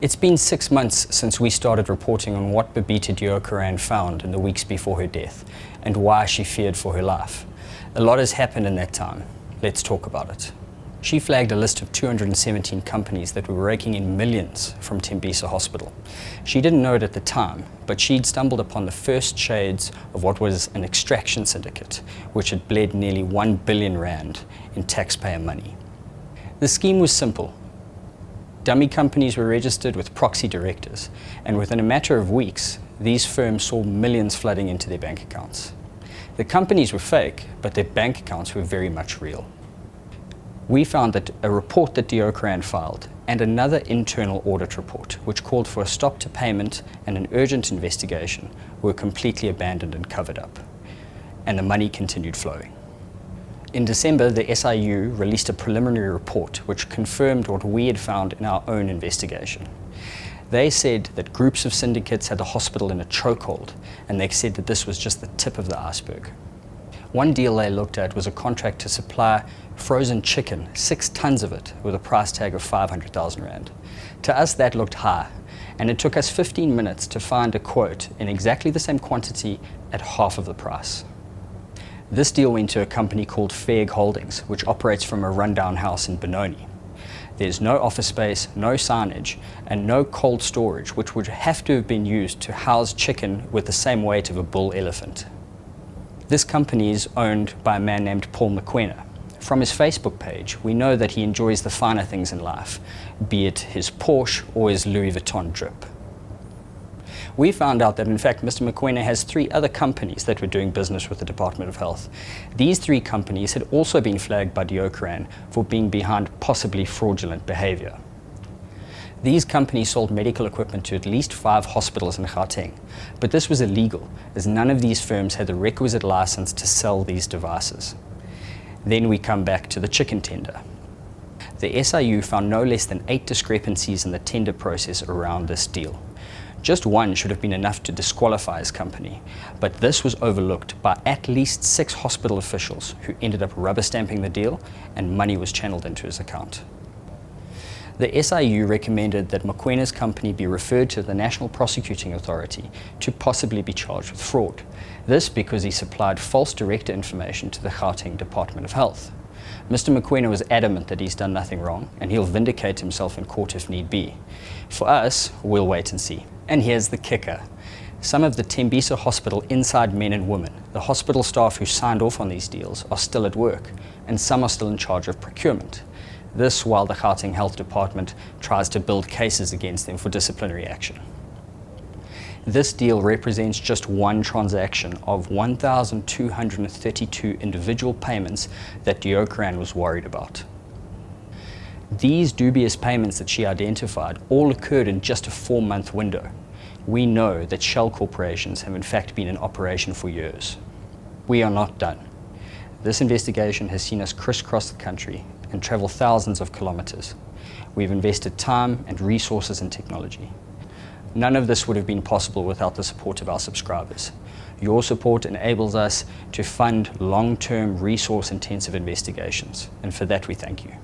It's been 6 months since we started reporting on what Tembisa Hospital found in the weeks before her death and why she feared for her life. A lot has happened in that time. Let's talk about it. She flagged a list of 217 companies that were raking in millions from Tembisa Hospital. She didn't know it at the time, but she'd stumbled upon the first shades of what was an extraction syndicate, which had bled nearly 1 billion rand in taxpayer money. The scheme was simple. Dummy companies were registered with proxy directors, and within a matter of weeks, these firms saw millions flooding into their bank accounts. The companies were fake, but their bank accounts were very much real. We found that a report that Tembisa filed and another internal audit report, which called for a stop to payment and an urgent investigation, were completely abandoned and covered up, and the money continued flowing. In December, the SIU released a preliminary report which confirmed what we had found in our own investigation. They said that groups of syndicates had the hospital in a chokehold, and they said that this was just the tip of the iceberg. One deal they looked at was a contract to supply frozen chicken, 6 tons of it, with a price tag of 500,000 rand. To us, that looked high, and it took us 15 minutes to find a quote in exactly the same quantity at half of the price. This deal went to a company called Fairg Holdings, which operates from a rundown house in Benoni. There's no office space, no signage, and no cold storage, which would have to have been used to house chicken with the same weight of a bull elephant. This company is owned by a man named Paul Mokoena. From his Facebook page, we know that he enjoys the finer things in life, be it his Porsche or his Louis Vuitton drip. We found out that in fact Mr. Mokoena has 3 other companies that were doing business with the Department of Health. These 3 companies had also been flagged by Tembisa for being behind possibly fraudulent behavior. These companies sold medical equipment to at least 5 hospitals in Gauteng, but this was illegal as none of these firms had the requisite license to sell these devices. Then we come back to the chicken tender. The SIU found no less than 8 discrepancies in the tender process around this deal. Just one should have been enough to disqualify his company, but this was overlooked by at least 6 hospital officials who ended up rubber stamping the deal, and money was channeled into his account. The SIU recommended that Mokwena's company be referred to the National Prosecuting Authority to possibly be charged with fraud. This because he supplied false director information to the Gauteng Department of Health. Mr. Mokoena was adamant that he's done nothing wrong, and he'll vindicate himself in court if need be. For us, we'll wait and see. And here's the kicker. Some of the Tembisa Hospital inside men and women, the hospital staff who signed off on these deals, are still at work, and some are still in charge of procurement. This while the Gauteng Health Department tries to build cases against them for disciplinary action. This deal represents just one transaction of 1,232 individual payments that Tembisa was worried about. These dubious payments that she identified all occurred in just a 4-month window. We know that shell corporations have in fact been in operation for years. We are not done. This investigation has seen us crisscross the country and travel thousands of kilometers. We've invested time and resources in technology. None of this would have been possible without the support of our subscribers. Your support enables us to fund long-term, resource-intensive investigations, and for that we thank you.